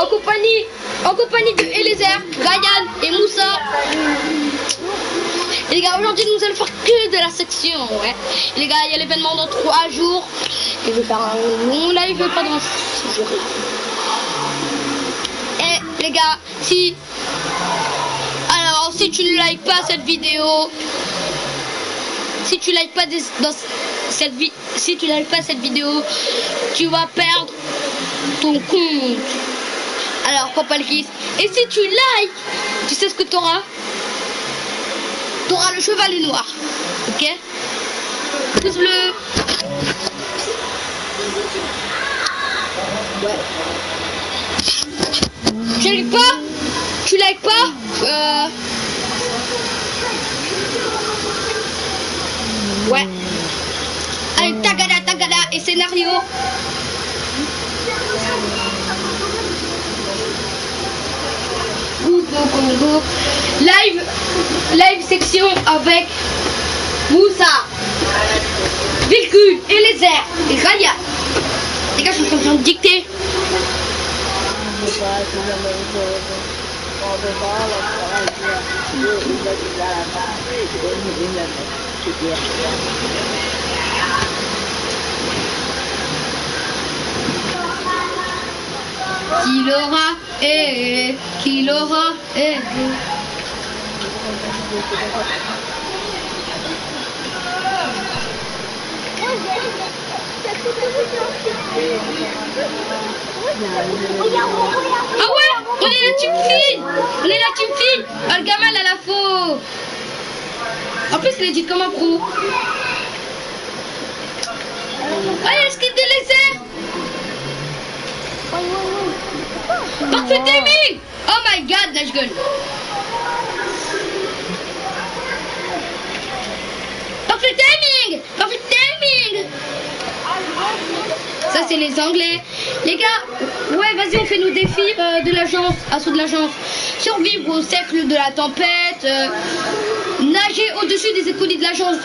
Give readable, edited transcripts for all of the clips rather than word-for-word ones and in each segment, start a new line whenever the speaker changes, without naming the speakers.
en compagnie de Eliezer, Ryan et Moussa. Et les gars, aujourd'hui nous allons faire que de la section, ouais. Et les gars, il y a l'événement dans 3 jours. Et je vais faire un long live pendant 6 jours. Et les gars, si tu ne likes pas cette vidéo, si tu likes pas cette vidéo, tu vas perdre ton compte. Alors Papa le Kiss. Et si tu likes, tu sais ce que tu auras? Tu auras le chevalet noir. Ok? Pouce bleu. Ouais. Tu likes pas? Tu likes pas? Ouais. Allez, tagada et scénario. Go. Live section avec Moussa, Vilcul, Eliezer et Raya. Les gars, je suis en train de dicter. Qui l'aura Ah ouais, on est la team fille. Ah, le gamin elle a la faux. En plus il est dit comme un pro. Ah, il y a le skin de Eliezer. Parfait timing. Oh my god, là je gueule. Parfait timing. Ça c'est les Anglais. Les gars, ouais vas-y on fait nos défis de l'agence, assaut de l'agence. Survivre au cercle de la tempête, nager au-dessus des écoliers de l'agence.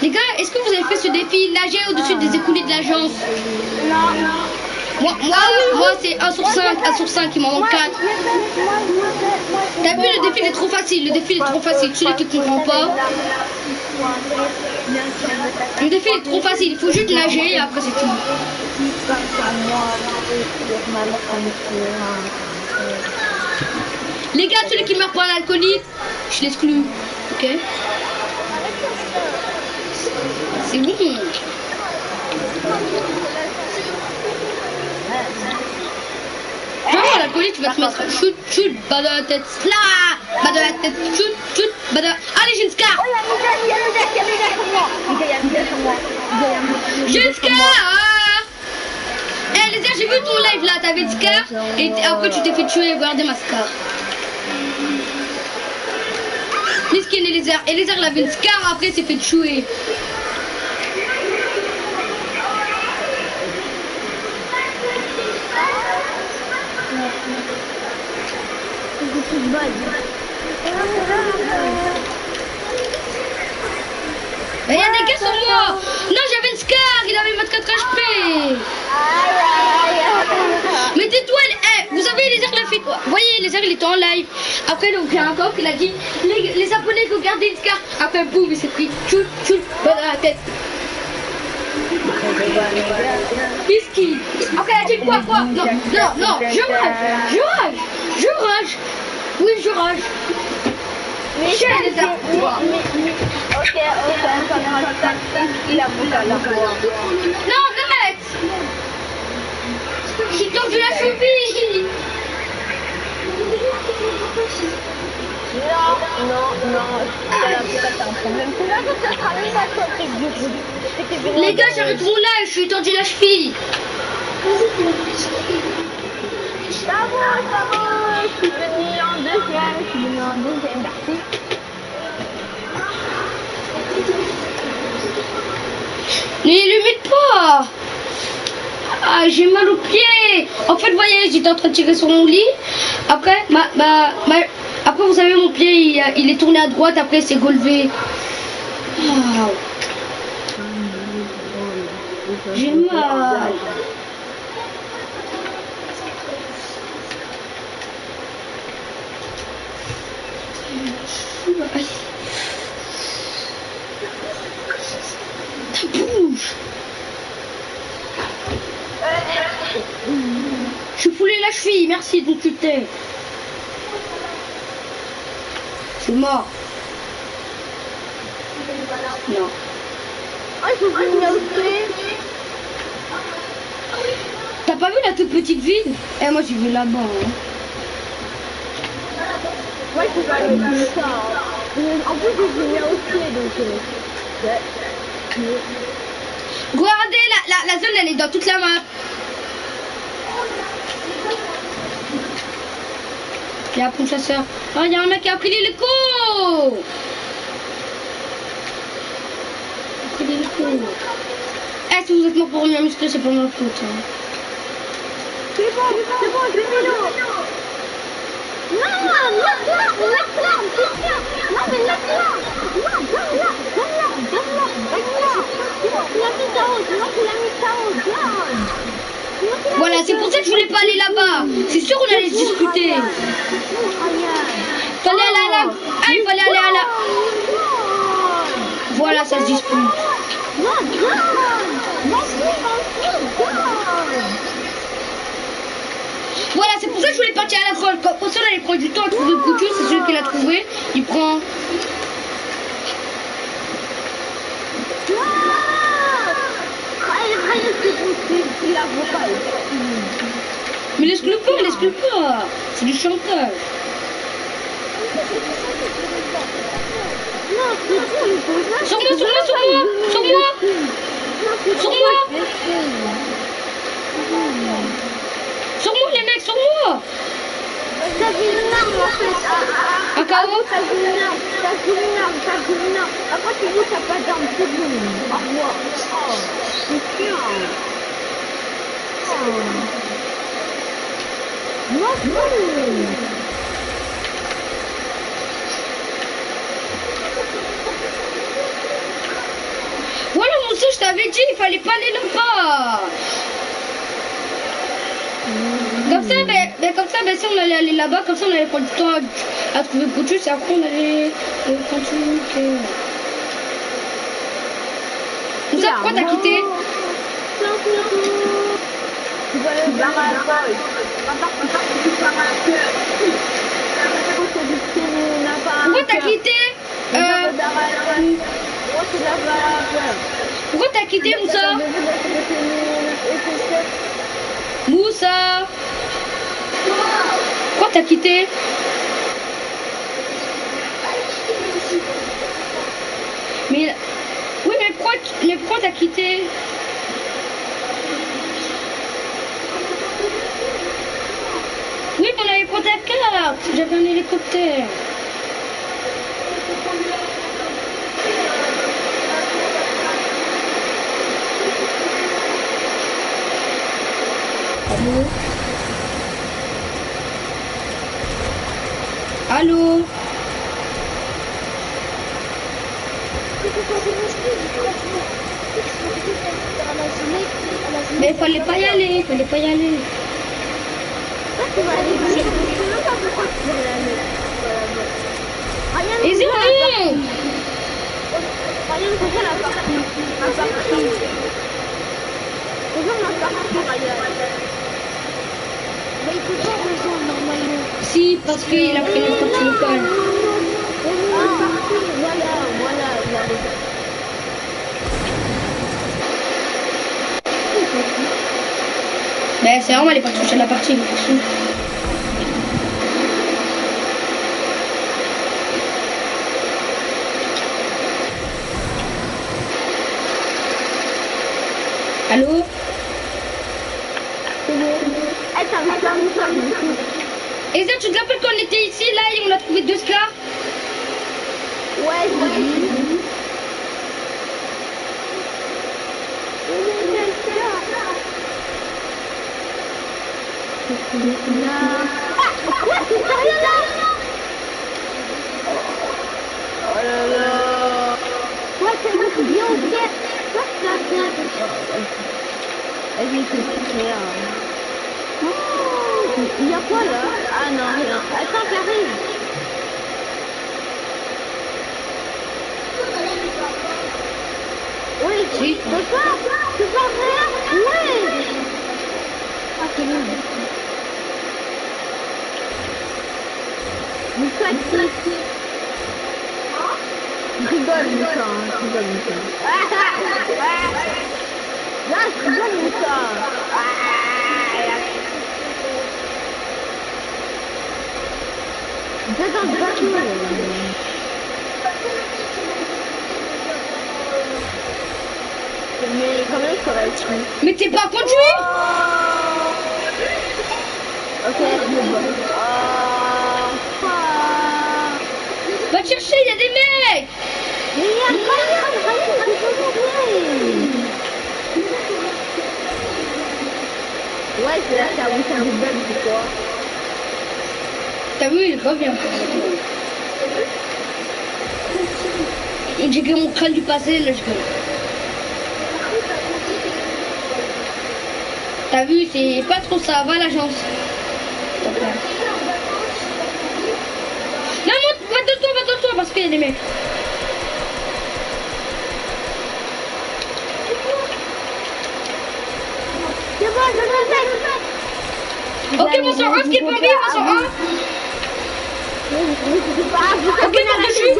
Les gars, est-ce que vous avez fait ce défi, nager au-dessus des écoliers de l'agence? Non. Moi c'est 1 sur 5, il m'en manque 4. T'as vu, le défi il est trop facile, celui qui comprend pas. Le défi est trop facile, il faut juste nager et après c'est tout. Les gars, celui qui meurt par l'alcoolique, je l'exclus, ok? C'est bon. Genre l'alcoolique, tu vas te mettre shoot, bas de la tête, bas de la tête, shoot, bas de la... Allez, j'ai une scar. J'ai une scar. Eh les gars, j'ai vu ton live là, t'avais une scar et après tu t'es fait tuer, regardez ma scar. Miskin Eliezer il avait une scar, après il s'est fait tuer. Mais il y a des gars sur moi. Non, j'avais une scar, il avait 24 HP. Mais tais-toi, vous savez, Eliezer l'a fait quoi? Vous voyez, Eliezer il était en live. Après, donc, il y a un coq, il a dit les abonnés qui ont gardé une scar. Après, boum, il s'est pris chut, dans la tête. Whisky. Ok, elle dit quoi? Non, je rage. Oui, je rage.
Mais
je les ai.
Ok, il a beaucoup à la fois.
Non, arrête. J'ai tendu la cheville.
Non.
Les gars, j'arrête mon live, je suis tendu la cheville.
Ça va, je suis venu en deuxième, merci.
Ne l'illumine pas. Ah, j'ai mal au pied. En fait, vous voyez, j'étais en train de tirer sur mon lit. Après, après, vous savez, mon pied, il est tourné à droite. Après, il s'est relevé. Oh. J'ai mal. Aïe. Ta bouche. Je suis foulé la cheville, merci donc tu t'es. Je suis mort. Non.
Ah, je suis là aussi.
T'as pas vu la toute petite ville? Eh moi j'ai vu là-bas. Hein.
Ouais, je vais aller comme ça. En plus, je suis là aussi, donc...
Regardez, la zone elle est dans toute la map. Il y a un pont chasseur. Oh, il y a un mec qui a pris l'hélico. Eh, si vous êtes mort pour revenir muscler, c'est pas ma faute. Hein.
C'est bon, je l'ai mis là. Non, laisse-la, c'est bien. Non, mais laisse-la. Non, donne-la. Tu l'as mis KO, donne.
Voilà, c'est pour ça que je voulais pas aller là-bas. C'est sûr qu'on allait se discuter. Fallait aller à la... Ah, il fallait aller à la... Voilà, ça se dispute. Voilà, c'est pour ça que je voulais partir à la folle. Comme ça, on allait prendre du temps à trouver le couture. C'est celui qui l'a trouvé. Il prend... Mais laisse-le pas. C'est du chantage. Sur moi les mecs, sur moi.
T'as vu une arme en fait.
Un KO.
T'as vu une arme. Après tu vois t'as pas d'arme, c'est bon. Au revoir. Oh, c'est chiant. Non.
Voilà mon Dieu, je t'avais dit, il fallait pas aller là-bas. Comme ça, si on allait aller là-bas, comme ça on allait prendre du temps à trouver le couture, et après on allait continuer. Comme ça, pourquoi t'as quitté? Pourquoi t'as quitté? Pourquoi t'as quitté Moussa? Moussa, pourquoi t'as quitté? Mais oui, mais pourquoi t'as quitté? Oui, mais on avait pris ta carte. J'avais un hélicoptère. Allô? Mais il fallait pas y aller, Et c'est bon.
Mais il peut pas rejoindre normalement.
Si, parce qu'il a pris le parti local.
Voilà, il a raison.
Ben c'est normal, il est pas touché à la partie. Allô? Et ça, tu te rappelles quand on était ici, là, et on a trouvé 2 scars?
Ouais, il y a quoi là? Ah non, rien. Attends, j'arrive.
Si.
De quoi? C'est pas vrai? Ouais. Ah, c'est nul. Mais ça, qui? Je rigole, Moussa, hein. Je rigole, Moussa. Là, je rigole, Moussa. Dedans le bateau. Mais quand même, ça va être.
Mais t'es pas conduit?
Ok, je me vois.
Va te chercher, il y a des mecs.
Mais il y a rien, c'est pas ouais, c'est là, ça vous fait du bug, c'est quoi?
T'as vu, il est pas bien. J'ai que mon crâne du passé, là, je peux. T'as vu, c'est pas trop ça, va l'agence. Non, non, va de toi, parce qu'il y a des mecs.
C'est bon, je le fais.
Ok, mon sang 1, ce qui est pas bien, mon sang 1. Ok, non, dessus.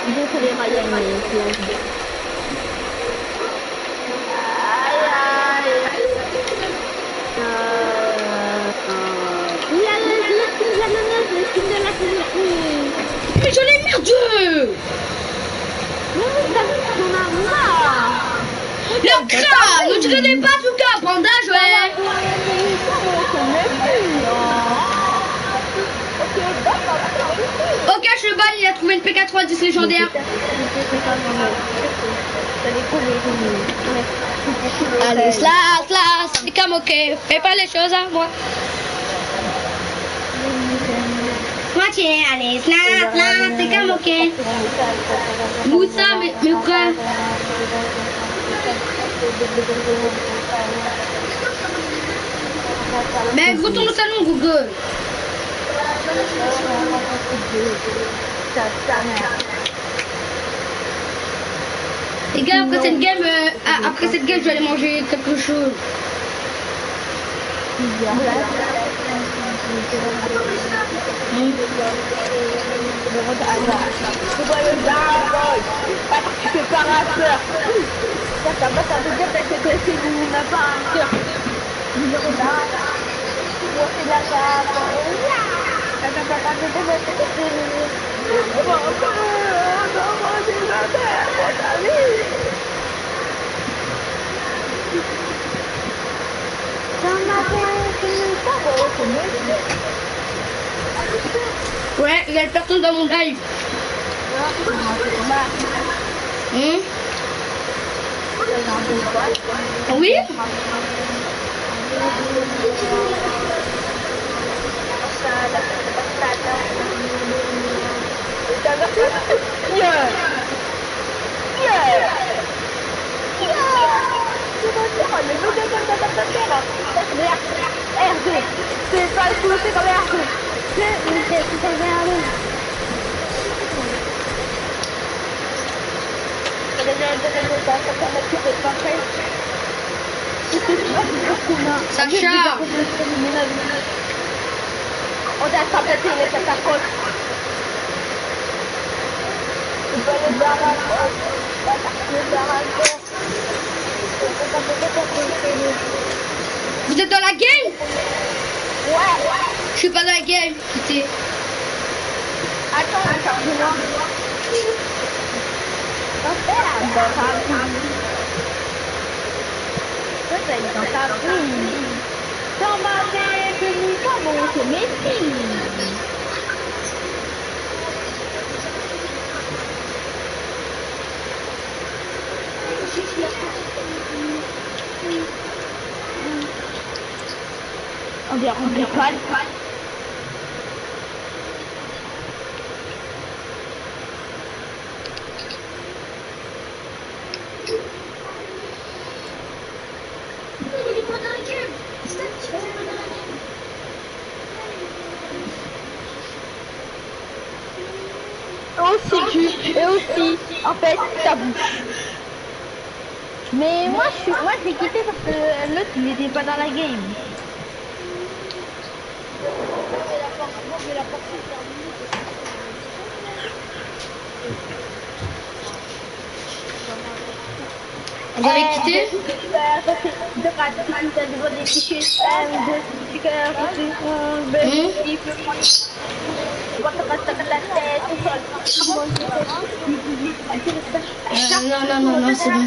Désolé, Ryan, mais il y a le skin de l'ananas, le skin de la cuisine.
Mais j'en ai merdeux.
Mais oui, t'as vu, j'en ai marre.
Le crâne, on dirait des bazookas, bandage, ouais. Ok, je le balle, il a trouvé une P90 légendaire. Allez, slash, c'est comme ok, fais pas les choses à moi. Moi tiens, allez, slash, c'est comme ok. Moussa, mais quoi? Mais retourne au salon, Google. Les gars, après cette game, je vais aller manger quelque chose. Ouais, il y a personne dans mon live. Oui.
C'est pas le coup, c'est comme R2. C'est R2.
Ça charge.
On a pas pété les catacombes.
Vous êtes dans la game?
Ouais.
Je suis pas dans la game. Quittez.
Attends, moi. Dans ma tête, nous savons se méfier. On dirait pas. et aussi, en fait, ta bouche. Mais moi, j'ai quitté parce que l'autre, il était pas dans la game.
Vous avez quitté? Non, non, non, non, c'est bon.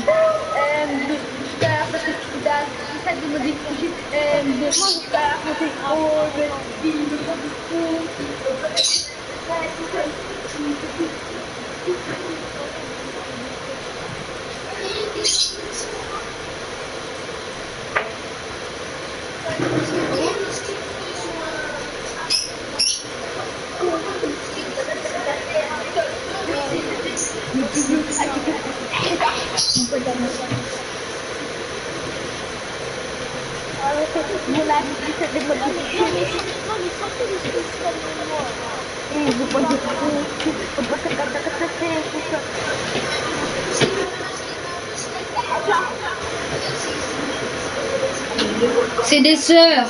C'est des sœurs.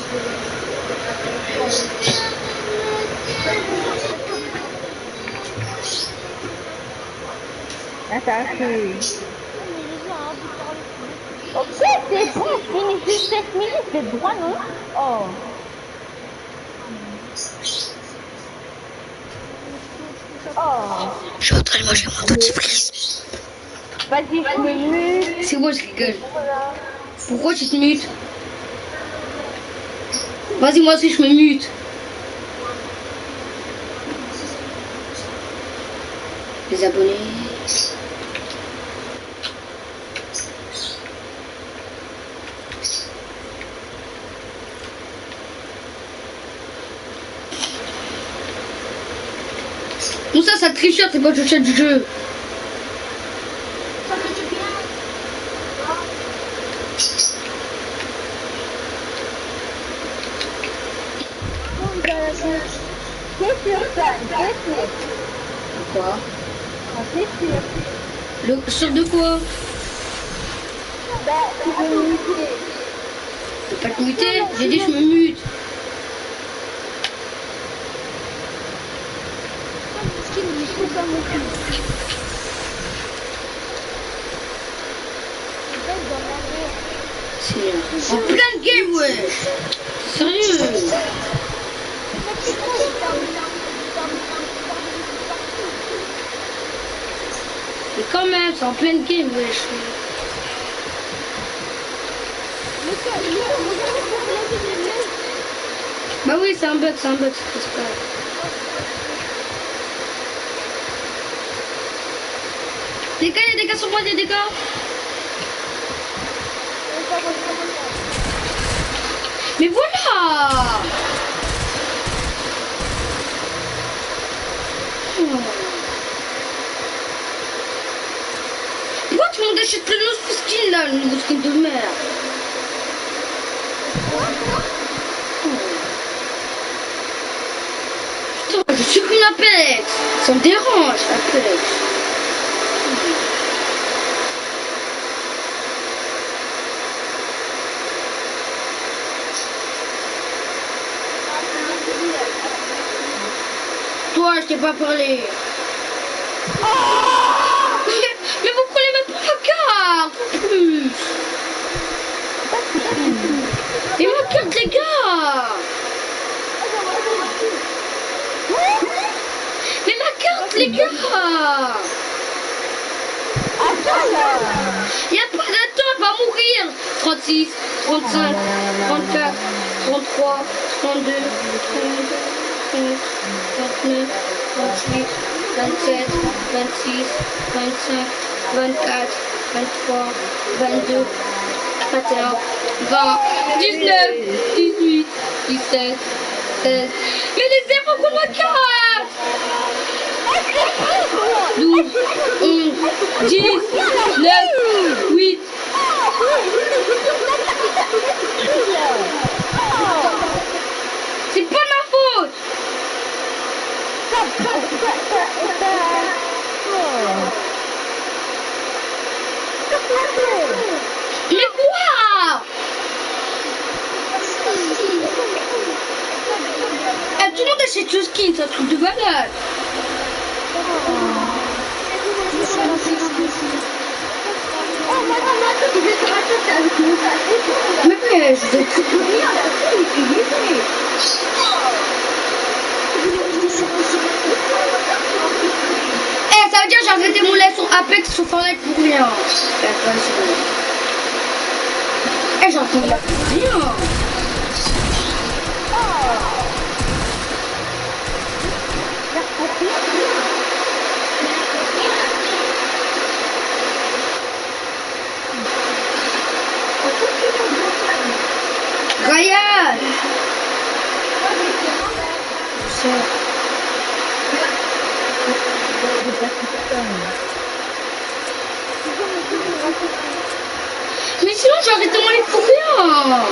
Ok, c'est bon, fini juste 7 minutes, c'est droit, non? Oh. Oh.
Je suis en train de manger mon dentifrice.
Vas-y, je me mute.
C'est bon, je rigole. Pourquoi tu te mutes? Vas-y, moi aussi, je me mute. Les abonnés. Tout ça, ça tricheur, c'est pas le chat du jeu.
C'est sûr ça, c'est sûr.
Quoi?
C'est sûr.
Sur de quoi?
Bah, tu veux me muter.
Je peux pas te muter, j'ai dit je me mute. C'est en plein game, ouais. Sérieux. Mais quand même, c'est en pleine game, wesh. Bah oui, c'est un bug, c'est pas grave. Les gars, il y a des gars sur moi, il y a des gars. Mais voilà. Pourquoi tout le monde achète le nouveau skin là, le nouveau skin de merde? Putain, je supprime Apex. Ça me dérange, Apex. Toi, je t'ai pas parlé. Mais vous prenez même pas ma carte en plus. Et ma carte, les gars. Mais ma carte, les gars. Il n'y a pas d'attente, elle va mourir. 36, 35, 34, 33, 32, 39, 38, 27, 26, 25, 24, 23, 22, 21, 20, 19, 18, 17, 16. Mais les zéros qu'on ma carte! 12, 11, 10, 9, 8. C'est pas ma faute! t'achètes ce skin, c'est un truc de malade. Mais je vais tout courir. Eh, ça veut dire que j'ai arrêté mon lait sur Apex sur Fortnite pour rien. Eh, j'entends là pour rien. Ryan! Mais sinon j'ai arrêté mon lit pour rien.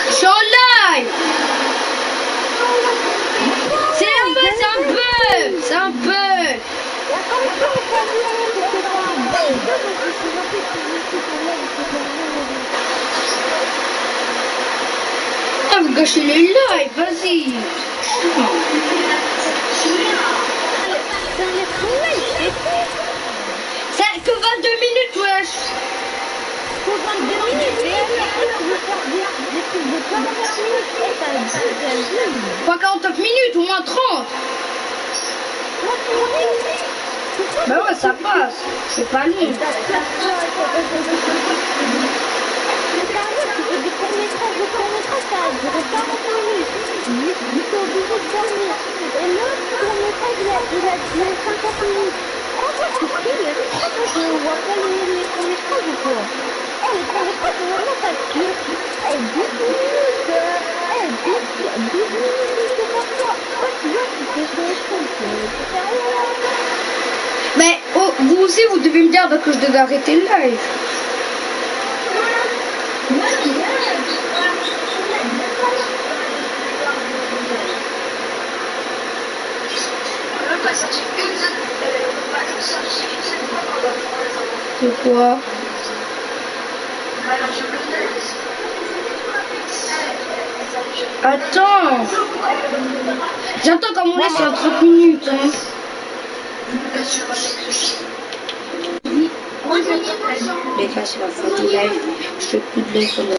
Je suis en live. C'est un bug, c'est un bug. Ah, vous gâchez les lives, vas-y. C'est que 22 minutes, wesh.
Pour 22 minutes,
Pas 49 minutes, au moins 30. Bah ouais, ça passe. C'est pas long. Mais oh, vous aussi, vous devez me dire bah, que je devais arrêter le live. Pourquoi? Attends. J'attends comme on laisse sur 30 minutes. Hein. Les gars, c'est la fin du live. Je fais plus de live pendant